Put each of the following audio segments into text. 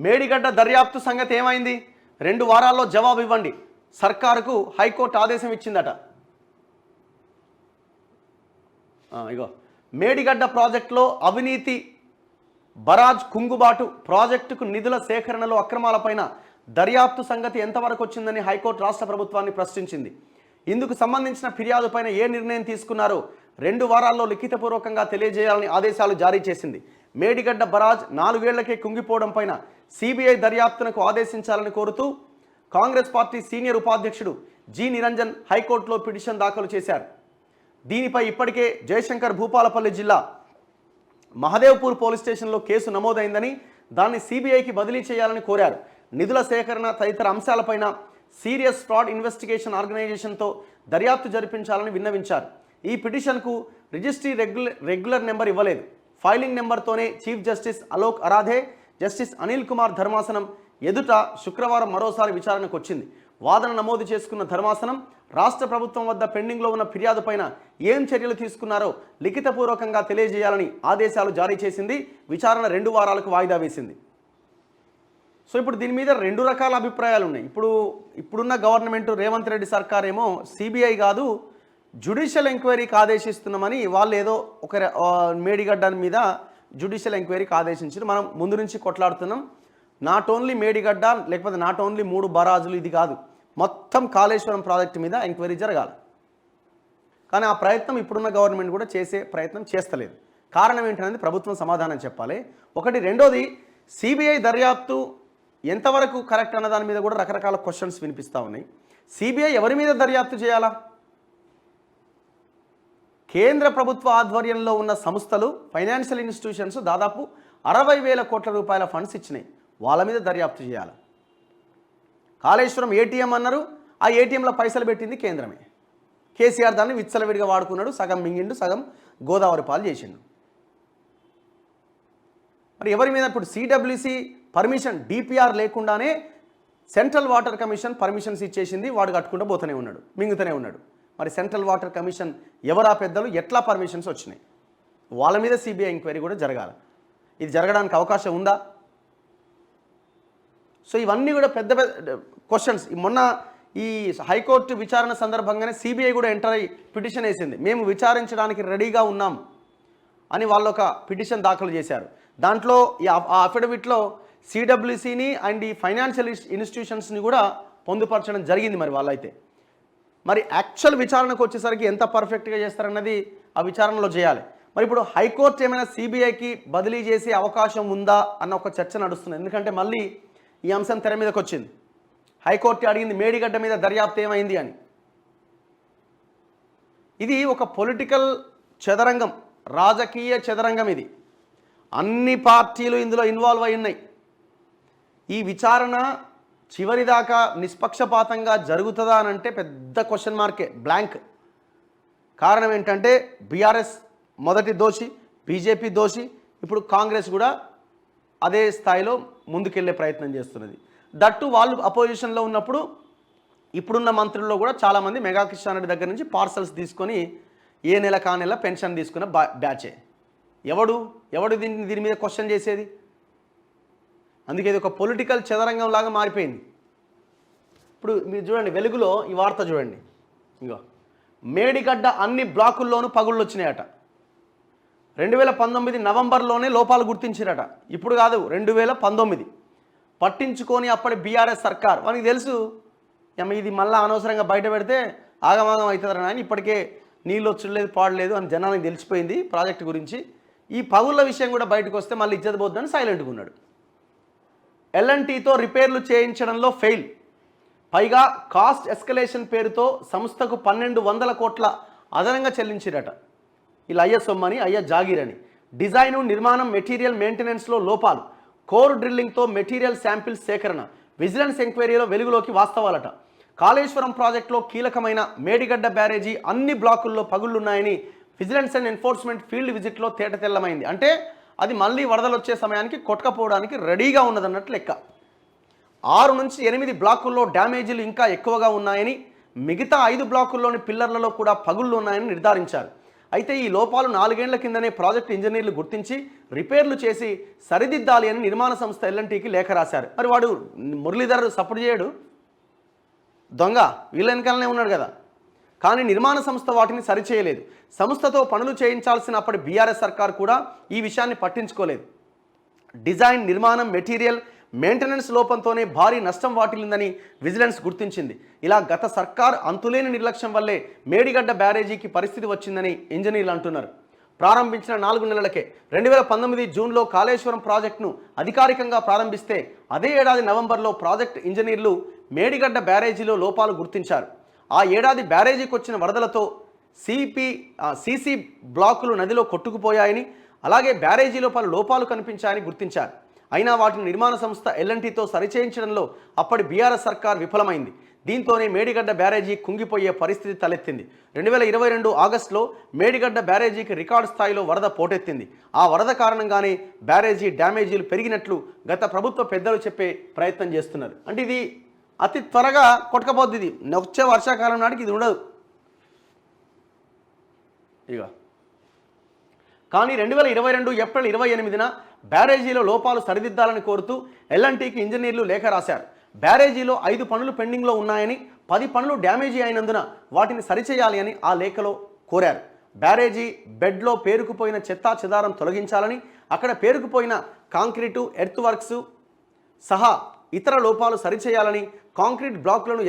మేడిగడ్డ దర్యాప్తు సంగతి ఏమైంది? 2 వారాల్లో జవాబు ఇవ్వండి. సర్కారుకు హైకోర్టు ఆదేశం ఇచ్చిందట. ఇగో మేడిగడ్డ ప్రాజెక్టులో అవినీతి, బరాజ్ కుంగుబాటు, ప్రాజెక్టుకు నిధుల సేకరణలో అక్రమాలపైన దర్యాప్తు సంగతి ఎంతవరకు వచ్చిందని హైకోర్టు రాష్ట్ర ప్రభుత్వాన్ని ప్రశ్నించింది. ఇందుకు సంబంధించిన ఫిర్యాదుపైన ఏ నిర్ణయం తీసుకున్నారో 2 వారాల్లో లిఖితపూర్వకంగా తెలియజేయాలని ఆదేశాలు జారీ చేసింది. మేడిగడ్డ బరాజ్ 4 ఏళ్లకే కుంగిపోవడం పైన సిబిఐ దర్యాప్తునకు ఆదేశించాలని కోరుతూ కాంగ్రెస్ పార్టీ సీనియర్ ఉపాధ్యక్షుడు జి నిరంజన్ హైకోర్టులో పిటిషన్ దాఖలు చేశారు. దీనిపై ఇప్పటికే జయశంకర్ భూపాలపల్లి జిల్లా మహదేవ్పూర్ పోలీస్ స్టేషన్లో కేసు నమోదైందని, దాన్ని సిబిఐకి బదిలీ చేయాలని కోరారు. నిధుల సేకరణ తదితర అంశాలపైన సీరియస్ ఫ్రాడ్ ఇన్వెస్టిగేషన్ ఆర్గనైజేషన్తో దర్యాప్తు జరిపించాలని విన్నవించారు. ఈ పిటిషన్కు రిజిస్ట్రీ రెగ్యులర్ నెంబర్ ఇవ్వలేదు. ఫైలింగ్ నెంబర్తోనే chief justice Alok Aradhe, justice Anil Kumar ధర్మాసనం ఎదుట శుక్రవారం మరోసారి విచారణకు వచ్చింది. వాదన నమోదు చేసుకున్న ధర్మాసనం రాష్ట్ర ప్రభుత్వం వద్ద పెండింగ్లో ఉన్న ఫిర్యాదుపైన ఏం చర్యలు తీసుకున్నారో లిఖితపూర్వకంగా తెలియజేయాలని ఆదేశాలు జారీ చేసింది. విచారణ 2 వారాలకు వాయిదా వేసింది. సో ఇప్పుడు దీని మీద 2 రకాల అభిప్రాయాలు ఉన్నాయి. ఇప్పుడున్న గవర్నమెంట్ రేవంత్ రెడ్డి సర్కార్ ఏమో సిబిఐ కాదు జ్యుడిషియల్ ఎంక్వైరీకి ఆదేశిస్తున్నామని, వాళ్ళు ఏదో ఒక మేడిగడ్డ మీద జ్యుడిషియల్ ఎంక్వైరీకి ఆదేశించారు. మనం ముందు నుంచి కొట్లాడుతున్నాం. నాట్ ఓన్లీ మేడిగడ్డ, లేకపోతే నాట్ ఓన్లీ 3 బరాజులు, ఇది కాదు, మొత్తం కాళేశ్వరం ప్రాజెక్టు మీద ఎంక్వైరీ జరగాలి. కానీ ఆ ప్రయత్నం ఇప్పుడున్న గవర్నమెంట్ కూడా చేసే ప్రయత్నం చేస్తలేదు. కారణం ఏంటనేది ప్రభుత్వం సమాధానం చెప్పాలి. ఒకటి. రెండోది, సిబిఐ దర్యాప్తు ఎంతవరకు కరెక్ట్ అన్న దాని మీద కూడా రకరకాల క్వశ్చన్స్ వినిపిస్తూ ఉన్నాయి. సిబిఐ ఎవరి మీద దర్యాప్తు చేయాలా? కేంద్ర ప్రభుత్వ ఆధ్వర్యంలో ఉన్న సంస్థలు, ఫైనాన్షియల్ ఇన్స్టిట్యూషన్స్ దాదాపు 60,000 కోట్ల రూపాయల ఫండ్స్ ఇచ్చినాయి. వాళ్ళ మీద దర్యాప్తు చేయాలి. కాళేశ్వరం ఏటీఎం అన్నారు, ఆ ఏటీఎంలో పైసలు పెట్టింది కేంద్రమే. కేసీఆర్ దాన్ని విచ్చలవిడిగా వాడుకున్నాడు, సగం మింగిండు, సగం గోదావరి పాలు చేసిండు. మరి ఎవరి మీద? ఇప్పుడు సిడబ్ల్యూసి పర్మిషన్, డిపిఆర్ లేకుండానే సెంట్రల్ వాటర్ కమిషన్ పర్మిషన్స్ ఇచ్చేసింది. వాడు కట్టుకుంటూ పోతూనే ఉన్నాడు, మింగుతూనే ఉన్నాడు. మరి సెంట్రల్ వాటర్ కమిషన్ ఎవరా పెద్దలు, ఎట్లా పర్మిషన్స్ వచ్చినాయి? వాళ్ళ మీద సిబిఐ ఎంక్వైరీ కూడా జరగాలి. ఇది జరగడానికి అవకాశం ఉందా? సో ఇవన్నీ కూడా పెద్ద పెద్ద క్వశ్చన్స్. మొన్న ఈ హైకోర్టు విచారణ సందర్భంగానే సిబిఐ కూడా ఎంటర్ అయ్యి పిటిషన్ వేసింది. మేము విచారించడానికి రెడీగా ఉన్నాం అని వాళ్ళు ఒక పిటిషన్ దాఖలు చేశారు. దాంట్లో ఆ అఫిడవిట్లో సిడబ్ల్యూసిని అండ్ ఈ ఫైనాన్షియల్ ఇన్స్టిట్యూషన్స్ని కూడా పొందుపరచడం జరిగింది. మరి వాళ్ళైతే మరి యాక్చువల్ విచారణకు వచ్చేసరికి ఎంత పర్ఫెక్ట్గా చేస్తారన్నది ఆ విచారణలో చేయాలి. మరి ఇప్పుడు హైకోర్టు ఏమైనా సిబిఐకి బదిలీ చేసే అవకాశం ఉందా అన్న ఒక చర్చ నడుస్తుంది. ఎందుకంటే మళ్ళీ ఈ అంశం తెర మీదకి వచ్చింది. హైకోర్టు అడిగింది మేడిగడ్డ మీద దర్యాప్తు ఏమైంది అని. ఇది ఒక పొలిటికల్ చదరంగం, రాజకీయ చదరంగం. ఇది అన్ని పార్టీలు ఇందులో ఇన్వాల్వ్ అయి ఉన్నాయి. ఈ విచారణ చివరిదాకా నిష్పక్షపాతంగా జరుగుతుందా అని అంటే పెద్ద క్వశ్చన్ మార్కే, బ్లాంక్. కారణం ఏంటంటే బీఆర్ఎస్ మొదటి దోషి, బీజేపీ దోషి, ఇప్పుడు కాంగ్రెస్ కూడా అదే స్థాయిలో ముందుకెళ్లే ప్రయత్నం చేస్తున్నది. దట్టు వాళ్ళు అపోజిషన్లో ఉన్నప్పుడు ఇప్పుడున్న మంత్రుల్లో కూడా చాలామంది మెగా కిషాన్ దగ్గర నుంచి పార్సల్స్ తీసుకొని ఏ నెల కా నెల పెన్షన్ తీసుకున్న బ్యాచే. ఎవడు దీని మీద క్వశ్చన్ చేసేది? అందుకే ఇది ఒక పొలిటికల్ చదరంగం లాగా మారిపోయింది. ఇప్పుడు మీరు చూడండి, వెలుగులో ఈ వార్త చూడండి. ఇంకో మేడిగడ్డ అన్ని బ్లాకుల్లోనూ పగుళ్ళు వచ్చినాయట. 2019 నవంబర్లోనే లోపాలు గుర్తించారట. ఇప్పుడు కాదు, 2019. పట్టించుకొని అప్పటి బీఆర్ఎస్ సర్కార్, మనకి తెలుసు ఇది మళ్ళీ అనవసరంగా బయట పెడితే ఆగమాగం అవుతుందని. ఆయన ఇప్పటికే నీళ్ళు వచ్చలేదు, పాడలేదు అని జనానికి తెలిసిపోయింది ప్రాజెక్టు గురించి. ఈ పగుళ్ళ విషయం కూడా బయటకు వస్తే మళ్ళీ ఇజ్జత్ పోద్దని సైలెంట్గా ఉన్నాడు. ఎల్ఎన్టీతో రిపేర్లు చేయించడంలో ఫెయిల్, పైగా కాస్ట్ ఎస్కలేషన్ పేరుతో సంస్థకు 1,200 కోట్ల అదనంగా చెల్లించిరట. ఇలా అయ్య సొమ్మని, అయ్య జాగీరని. డిజైను, నిర్మాణం, మెటీరియల్ మెయింటెనెన్స్లో లోపాలు, కోర్ డ్రిల్లింగ్తో మెటీరియల్ శాంపిల్స్ సేకరణ. విజిలెన్స్ ఎంక్వైరీలో వెలుగులోకి వాస్తవాలట. కాళేశ్వరం ప్రాజెక్టులో కీలకమైన మేడిగడ్డ బ్యారేజీ అన్ని బ్లాకుల్లో పగుళ్లున్నాయని విజిలెన్స్ అండ్ ఎన్ఫోర్స్మెంట్ ఫీల్డ్ విజిట్లో తేటతెల్లమైంది. అంటే అది మళ్ళీ వరదలు వచ్చే సమయానికి కొట్టుకపోవడానికి రెడీగా ఉన్నదన్నట్లు లెక్క. 6 నుంచి 8 బ్లాకుల్లో డ్యామేజీలు ఇంకా ఎక్కువగా ఉన్నాయని, మిగతా 5 బ్లాకుల్లోని పిల్లర్లలో కూడా పగుళ్లు ఉన్నాయని నిర్ధారించారు. అయితే ఈ లోపాలు 4 ఏళ్ల కిందనే ప్రాజెక్ట్ ఇంజనీర్లు గుర్తించి రిపేర్లు చేసి సరిదిద్దాలి అని నిర్మాణ సంస్థ ఎల్ఎన్టీకి లేఖ రాశారు. మరి వాడు మురళీధర్ సపోర్ట్ చేయడు, దొంగ వీళ్ళ వెనకాలనే ఉన్నాడు కదా. కానీ నిర్మాణ సంస్థ వాటిని సరిచేయలేదు. సంస్థతో పనులు చేయించాల్సిన అప్పటి బీఆర్ఎస్ సర్కార్ కూడా ఈ విషయాన్ని పట్టించుకోలేదు. డిజైన్, నిర్మాణం, మెటీరియల్, మెయింటెనెన్స్ లోపంతోనే భారీ నష్టం వాటిల్లిందని విజిలెన్స్ గుర్తించింది. ఇలా గత సర్కార్ అంతులేని నిర్లక్ష్యం వల్లే మేడిగడ్డ బ్యారేజీకి పరిస్థితి వచ్చిందని ఇంజనీర్లు అంటున్నారు. ప్రారంభించిన 4 నెలలకే 2019 జూన్లో కాళేశ్వరం ప్రాజెక్టును అధికారికంగా ప్రారంభిస్తే అదే ఏడాది నవంబర్లో ప్రాజెక్ట్ ఇంజనీర్లు మేడిగడ్డ బ్యారేజీలో లోపాలు గుర్తించారు. ఆ ఏడాది బ్యారేజీకి వచ్చిన వరదలతో సీసీ బ్లాకులు నదిలో కొట్టుకుపోయాయని, అలాగే బ్యారేజీలో పలు లోపాలు కనిపించాయని గుర్తించారు. అయినా వాటిని నిర్మాణ సంస్థ ఎల్ఎన్టీతో సరిచేయించడంలో అప్పటి బీఆర్ఎస్ సర్కార్ విఫలమైంది. దీంతోనే మేడిగడ్డ బ్యారేజీ కుంగిపోయే పరిస్థితి తలెత్తింది. 2022 ఆగస్టులో మేడిగడ్డ బ్యారేజీకి రికార్డు స్థాయిలో వరద పోటెత్తింది. ఆ వరద కారణంగానే బ్యారేజీ డ్యామేజీలు పెరిగినట్లు గత ప్రభుత్వ పెద్దలు చెప్పే ప్రయత్నం చేస్తున్నారు. అంటే ఇది అతి త్వరగా కొట్టకపోద్ది. ఇది వచ్చే వర్షాకాలం నాటికి ఇది ఉండదు ఇక. కానీ 2022 ఏప్రిల్ 28న బ్యారేజీలో లోపాలు సరిదిద్దాలని కోరుతూ ఎల్ఎన్టీకి ఇంజనీర్లు లేఖ రాశారు. బ్యారేజీలో 5 పనులు పెండింగ్లో ఉన్నాయని, 10 పనులు డ్యామేజీ అయినందున వాటిని సరిచేయాలి అని ఆ లేఖలో కోరారు. బ్యారేజీ బెడ్లో పేరుకుపోయిన చెత్తా చెదారం తొలగించాలని, అక్కడ పేరుకుపోయిన కాంక్రీటు, ఎర్త్ వర్క్స్ సహా ఇతర లోపాలు సరిచేయాలని, కాంక్రీట్ బ్లాక్లను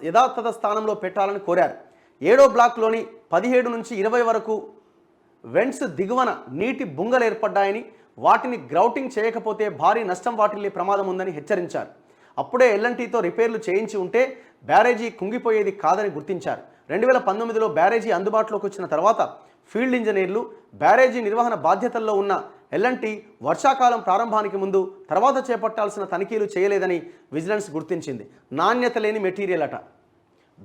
యథాతథ స్థానంలో పెట్టాలని కోరారు. 7వ బ్లాక్లోని 17 నుంచి 20 వరకు వెంట్స్ దిగువన నీటి బుంగలు ఏర్పడ్డాయని, వాటిని గ్రౌటింగ్ చేయకపోతే భారీ నష్టం వాటిల్లే ప్రమాదం ఉందని హెచ్చరించారు. అప్పుడే ఎల్ఎన్టీతో రిపేర్లు చేయించి ఉంటే బ్యారేజీ కుంగిపోయేది కాదని గుర్తించారు. 2019లో బ్యారేజీ అందుబాటులోకి వచ్చిన తర్వాత ఫీల్డ్ ఇంజనీర్లు బ్యారేజీ నిర్వహణ బాధ్యతల్లో ఉన్న ఎల్ఎన్టీ వర్షాకాలం ప్రారంభానికి ముందు తర్వాత చేపట్టాల్సిన తనిఖీలు చేయలేదని విజిలెన్స్ గుర్తించింది. నాణ్యత లేని మెటీరియల్ అట.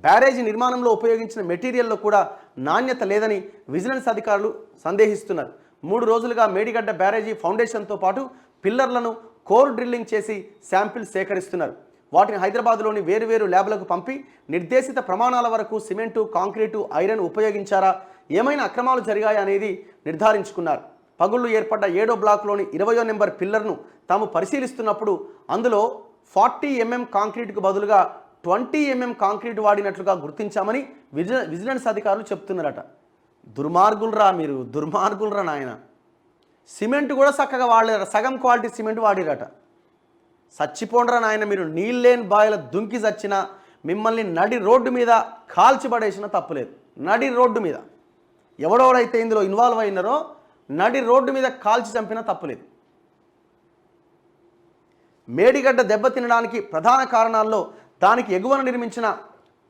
బ్యారేజీ నిర్మాణంలో ఉపయోగించిన మెటీరియల్లో కూడా నాణ్యత లేదని విజిలెన్స్ అధికారులు సందేహిస్తున్నారు. 3 రోజులుగా మేడిగడ్డ బ్యారేజీ ఫౌండేషన్తో పాటు పిల్లర్లను కోర్ డ్రిల్లింగ్ చేసి శాంపిల్స్ సేకరిస్తున్నారు. వాటిని హైదరాబాద్లోని వేరువేరు ల్యాబ్లకు పంపి నిర్దేశిత ప్రమాణాల వరకు సిమెంటు, కాంక్రీటు, ఐరన్ ఉపయోగించారా, ఏమైనా అక్రమాలు జరిగాయా అనేది నిర్ధారించుకున్నారు. పగుళ్లు ఏర్పడ్డ 7వ బ్లాక్లోని 20వ నెంబర్ పిల్లర్ను తాము పరిశీలిస్తున్నప్పుడు అందులో 40 mm కాంక్రీటుకు బదులుగా 20 mm కాంక్రీట్ వాడినట్లుగా గుర్తించామని విజిలెన్స్ అధికారులు చెప్తున్నారట. దుర్మార్గులరా మీరు, దుర్మార్గులరా నాయన. సిమెంట్ కూడా చక్కగా వాడలేరట, సగం క్వాలిటీ సిమెంట్ వాడిరట. చచ్చిపోండ్రా నాయన మీరు. నీళ్ళేని బాయిల దుంకి చచ్చినా, మిమ్మల్ని నడి రోడ్డు మీద కాల్చిపడేసినా తప్పులేదు. నడి రోడ్డు మీద ఎవడెవడైతే ఇందులో ఇన్వాల్వ్ అయినారో నడి రోడ్డు మీద కాల్చి చంపినా తప్పులేదు. మేడిగడ్డ దెబ్బతినడానికి ప్రధాన కారణాల్లో దానికి ఎగువన నిర్మించిన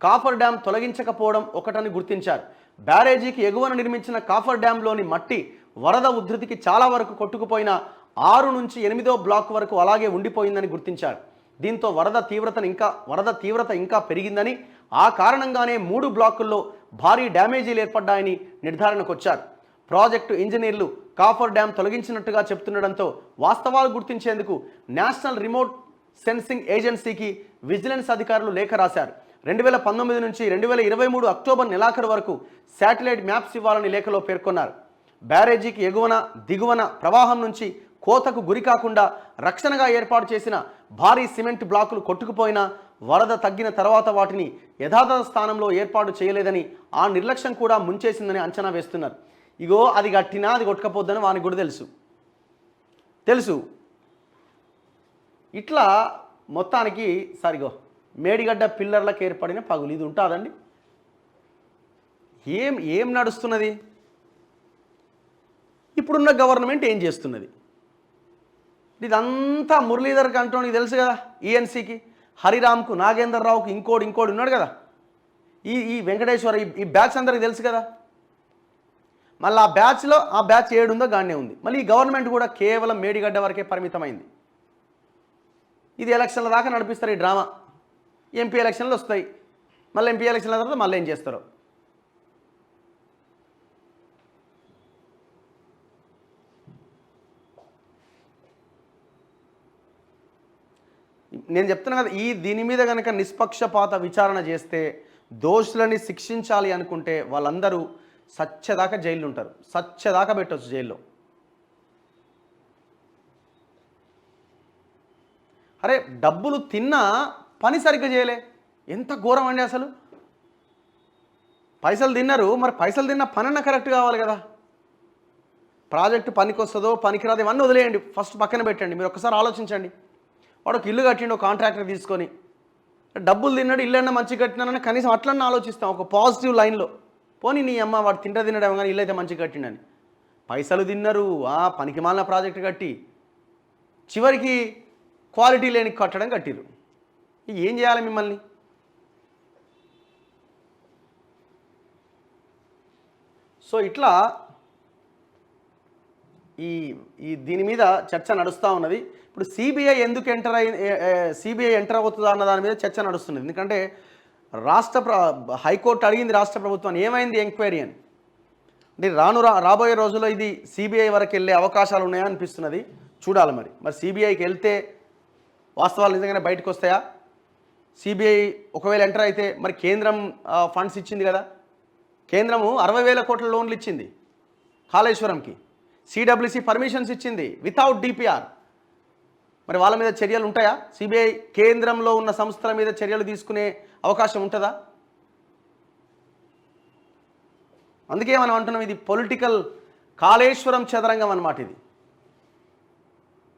కాఫర్ డ్యామ్ తొలగించకపోవడం ఒకటని గుర్తించారు. బ్యారేజీకి ఎగువన నిర్మించిన కాఫర్ డ్యాంలోని మట్టి వరద ఉధృతికి చాలా వరకు కొట్టుకుపోయిన 6 నుంచి 8వ బ్లాక్ వరకు అలాగే ఉండిపోయిందని గుర్తించారు. దీంతో వరద తీవ్రత ఇంకా పెరిగిందని, ఆ కారణంగానే 3 బ్లాకుల్లో భారీ డ్యామేజీలు ఏర్పడ్డాయని నిర్ధారణకు వచ్చారు. ప్రాజెక్టు ఇంజనీర్లు కాఫర్ డ్యామ్ తొలగించినట్టుగా చెప్తుండడంతో వాస్తవాలు గుర్తించేందుకు నేషనల్ రిమోట్ సెన్సింగ్ ఏజెన్సీకి విజిలెన్స్ అధికారులు లేఖ రాశారు. 2019 నుంచి 2023 అక్టోబర్ నెలాఖరు వరకు శాటిలైట్ మ్యాప్స్ ఇవ్వాలని లేఖలో పేర్కొన్నారు. బ్యారేజీకి ఎగువన, దిగువన ప్రవాహం నుంచి కోతకు గురి కాకుండా రక్షణగా ఏర్పాటు చేసిన భారీ సిమెంట్ బ్లాకులు కొట్టుకుపోయినా వరద తగ్గిన తర్వాత వాటిని యథాతథ స్థానంలో ఏర్పాటు చేయలేదని, ఆ నిర్లక్ష్యం కూడా ముంచేసిందని అంచనా వేస్తున్నారు. ఇగో అది గట్టినా అది కొట్టుకపోద్దని వానికి కూడా తెలుసు. ఇట్లా మొత్తానికి సరిగో మేడిగడ్డ పిల్లర్లకు ఏర్పడిన పగులు ఇది ఉంటుందండి. ఏం నడుస్తున్నది? ఇప్పుడున్న గవర్నమెంట్ ఏం చేస్తున్నది? ఇదంతా మురళీధర్ కంట్రోల్కి తెలుసు కదా, ఈఎన్సీకి, హరిరామ్కు, నాగేందర్ రావుకు, ఇంకోటి ఉన్నాడు కదా, ఈ వెంకటేశ్వర, ఈ బ్యాచ్ అందరికి తెలుసు కదా. మళ్ళీ ఆ బ్యాచ్ 7 ఉందో గానే ఉంది. మళ్ళీ ఈ గవర్నమెంట్ కూడా కేవలం మేడిగడ్డ వరకే పరిమితమైంది. ఇది ఎలక్షన్ల దాకా నడిపిస్తారు ఈ డ్రామా. ఎంపీ ఎలక్షన్లు వస్తాయి, మళ్ళీ ఎంపీ ఎలక్షన్ల తర్వాత మళ్ళీ ఏం చేస్తారో. నేను చెప్తున్నా కదా, దీని మీద కనుక నిష్పక్షపాత విచారణ చేస్తే, దోషులని శిక్షించాలి అనుకుంటే వాళ్ళందరూ సచ్చేదాకా జైలు ఉంటారు, సచ్చేదాకా పెట్టవచ్చు జైల్లో. అరే డబ్బులు తిన్నా పని సరిగ్గా చేయలే, ఎంత ఘోరం అండి అసలు. పైసలు తిన్నారు, మరి పైసలు తిన్న పనన్న కరెక్ట్ కావాలి కదా. ప్రాజెక్టు పనికి వస్తుందో పనికిరాదు ఇవన్నీ వదిలేయండి, ఫస్ట్ పక్కన పెట్టండి. మీరు ఒక్కసారి ఆలోచించండి. వాడు ఒక ఇల్లు కట్టిండు కాంట్రాక్టర్ తీసుకొని, డబ్బులు తిన్నాడు, ఇల్లు అన్నా మంచిగా కట్టినానని కనీసం అట్లన్నా ఆలోచిస్తాం ఒక పాజిటివ్ లైన్లో. పోనీ నీ అమ్మ వాడు తినడేమో కానీ ఇల్లు అయితే మంచిగా కట్టిండని. పైసలు తిన్నారు, పనికి మాలిన ప్రాజెక్టు కట్టి చివరికి క్వాలిటీ లేని కట్టడం కట్టిరు. ఏం చేయాలి మిమ్మల్ని? సో ఇట్లా ఈ దీని మీద చర్చ నడుస్తూ ఉన్నది. ఇప్పుడు సిబిఐ ఎందుకు సిబిఐ ఎంటర్ అవుతుందా అన్న దాని మీద చర్చ నడుస్తున్నది. ఎందుకంటే హైకోర్టు అడిగింది రాష్ట్ర ప్రభుత్వాన్ని, ఏమైంది ఎంక్వైరీ అని. అంటే రాబోయే రోజుల్లో ఇది సిబిఐ వరకు వెళ్ళే అవకాశాలు ఉన్నాయా అనిపిస్తున్నది. చూడాలి మరి సిబిఐకి వెళ్తే వాస్తవాలు నిజంగానే బయటకు వస్తాయా? సిబిఐ ఒకవేళ ఎంటర్ అయితే మరి కేంద్రం ఫండ్స్ ఇచ్చింది కదా, కేంద్రము 60,000 కోట్ల లోన్లు ఇచ్చింది కాళేశ్వరంకి, సిడబ్ల్యూసి పర్మిషన్స్ ఇచ్చింది వితౌట్ డిపిఆర్. మరి వాళ్ళ మీద చర్యలు ఉంటాయా? సిబిఐ కేంద్రంలో ఉన్న సంస్థల మీద చర్యలు తీసుకునే అవకాశం ఉంటుందా? అందుకే మనం అంటున్నాం ఇది పొలిటికల్ కాళేశ్వరం చదరంగం అన్నమాట ఇది.